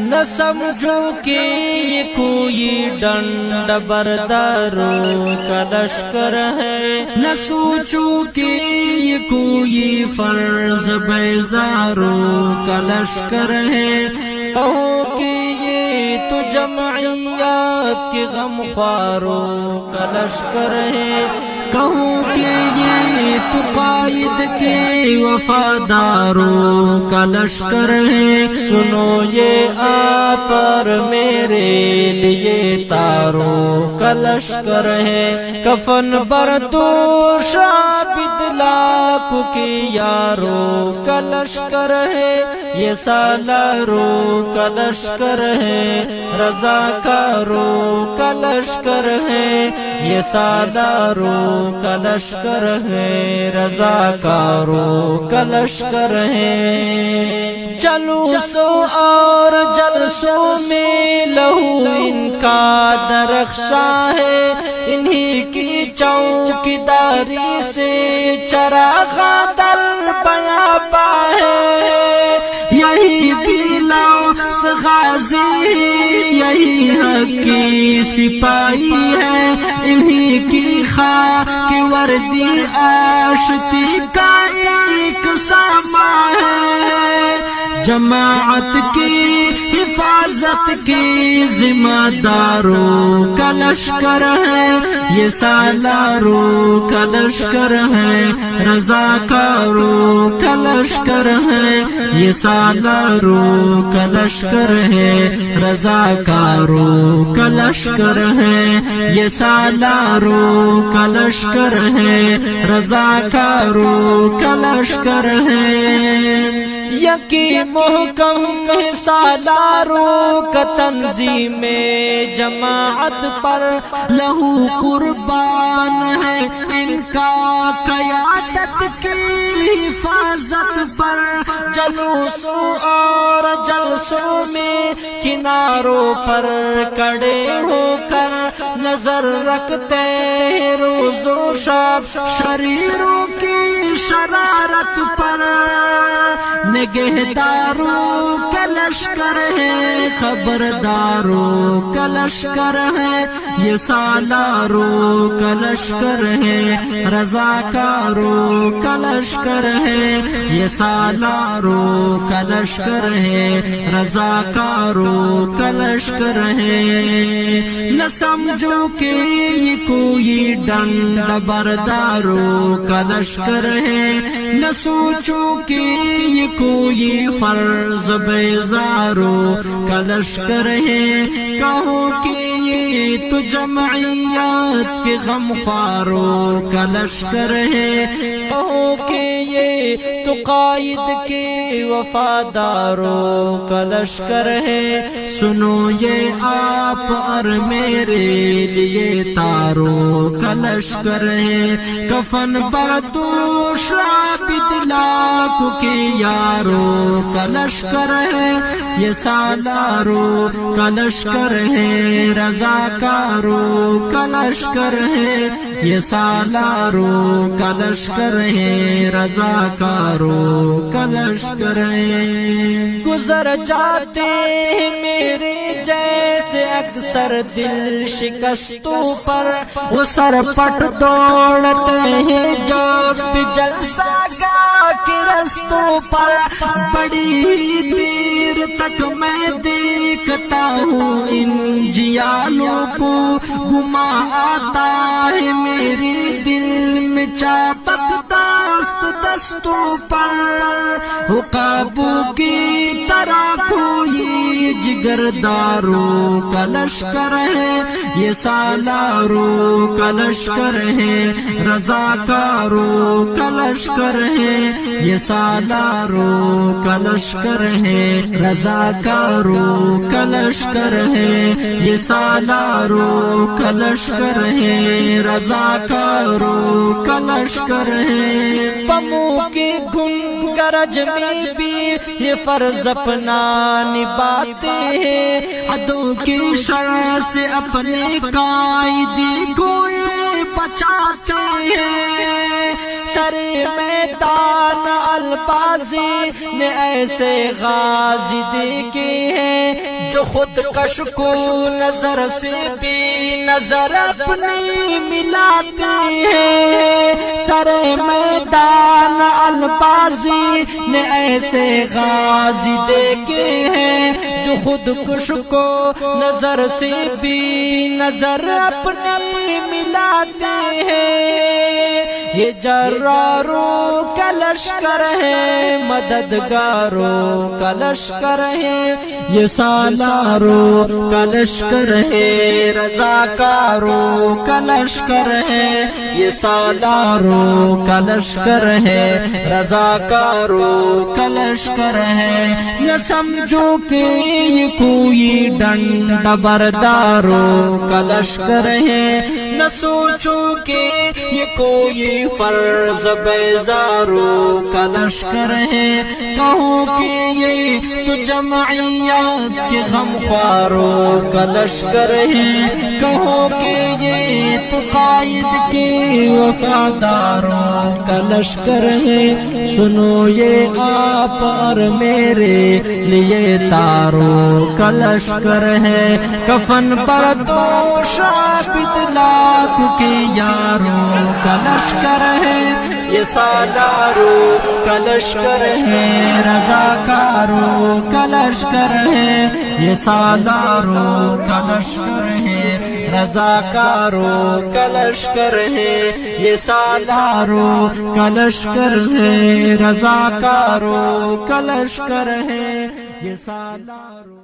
نہ سمجھو کہ یہ کوئی ڈنڈ برداروں کا لشکر ہے، نہ سوچو کہ یہ کوئی فرض بیزاروں کا لشکر ہے، کہو کہ یہ تو جمعیات کے غمخواروں کا لشکر ہے، کہوں کہ یہ تو قائد کے وفاداروں کا لشکر ہے، سنو یہ آپ پر میرے لیے تاروں کا لشکر ہے، کفن بردوش عابد لاکھ کے یاروں کا لشکر ہے، یہ سالاروں کا لشکر ہے، رضاکاروں کا لشکر ہے، یہ سالاروں کا لشکر ہے، رضاکاروں کا لشکر ہے، جلوسوں اور جلسوں میں لہو ان کا درخشاں ہے، انہی کی چوکیداری سے چراغ در پیاپا ہے، یہی بلاس غازی یہی حق کی سپاہی ہے، انہی کی خاک وردی آشتی کا ایک ساما ہے، جماعت کی حفاظت کی ذمہ داروں کا لشکر ہے، یہ سالاروں کا لشکر ہے، رضاکاروں کا لشکر ہے، یہ سالاروں کا لشکر ہے، رضاکاروں کا لشکر ہے، یہ سالاروں کا لشکر ہے، رضاکاروں کا لشکر ہے، یقین محکم سالاروں کا تنظیم جماعت پر لہو قربان ہے، ان کا قیادت کی حفاظت پر جلوسوں اور جلسوں میں کناروں پر کھڑے ہو کر نظر رکھتے ہیں روز و شب شریروں کی شرارت پر، نگہداروں کا لشکر ہے، خبرداروں کا لشکر ہے، یہ سالاروں کا لشکر ہے، رضاکاروں کا لشکر ہے، یہ سالاروں کا لشکر ہے، رضاکاروں کا لشکر ہے، نہ سمجھو کہ یہ کوئی ڈنڈ برداروں کا لشکر ہے، نہ سوچو کہ یہ کوئی فرض بیزاروں کا لشکر ہے، کہو کہ یہ تو جمعیات کے غمخواروں کا لشکر ہے، کہو کہ یہ تو قائد کے وفاداروں کا لشکر ہے، سنو یہ آپ اور میرے لیے تاروں کا لشکر ہے، کفن بردوش عابد لاکھ کے یاروں کا لشکر ہے، یہ سالاروں کا لشکر ہے، رضاکاروں کا لشکر ہے، یہ سالاروں کا لشکر ہے، رضاکاروں کا لشکر ہے، گزر جاتے ہیں میرے جیسے اکثر دل شکستوں پر، وہ سر پٹ دوڑتے ہیں جب بھی جلسہ گاہ کے رستوں پر، بڑی دیر تک میں دیکھتا ہوں ان جیالوں کو، گما آتا ہے میرے دل میں چاپک دست دستوں پر، قابو کی طرح کوئی جگرداروں کا لشکر ہے، یہ سالاروں کا لشکر ہے، رضاکاروں کا لشکر ہے، یہ سالاروں کا لشکر ہے، رضاکاروں کا لشکر ہے، یہ سالاروں کا لشکر ہے، رضاکاروں کا لشکر ہے، بموں کے گنگرج میں بھی یہ فرض اپنا نبھاتے ہیں، عدو کی شرح سے اپنے قائدی کو بچاتے ہیں، سر میدان البازی نے ایسے غازی دیکھے ہیں جو خود کش کو نظر سے بھی نظر اپنی ملاتے ہیں، سر میدان البازی نے ایسے غازی دیکھے ہیں جو خود کش کو نظر سے بھی نظر اپنی ملاتے ہیں، یہ جراروں کا لشکر ہے، مددگاروں کا لشکر ہے، یہ سالاروں کا لشکر ہے، رضاکاروں کا لشکر ہے، یہ سالاروں کا لشکر ہے، رضاکاروں کا لشکر ہے، نہ سمجھو کہ یہ کوئی ڈنڈ برداروں کا لشکر ہے، نہ سوچو کہ یہ کوئی فرض بیزاروں کا لشکر ہے، کہو کہ یہ تو جمعیت کے غمخواروں کا لشکر ہے، کہو کہ یہ تو قائد کے وفاداروں کا لشکر ہے، سنو یہ آپ اور میرے لیے تاروں کا لشکر ہے، کفن پر دوش عابد لاکھ کے یاروں کا لشکر ہے، یہ سالاروں کا لشکر ہے، رضاکاروں کا لشکر ہے، یہ سالاروں کا لشکر ہے، رضاکاروں کا لشکر ہے، یہ سالاروں کا لشکر ہے، رضاکاروں کا لشکر ہے، یہ سالاروں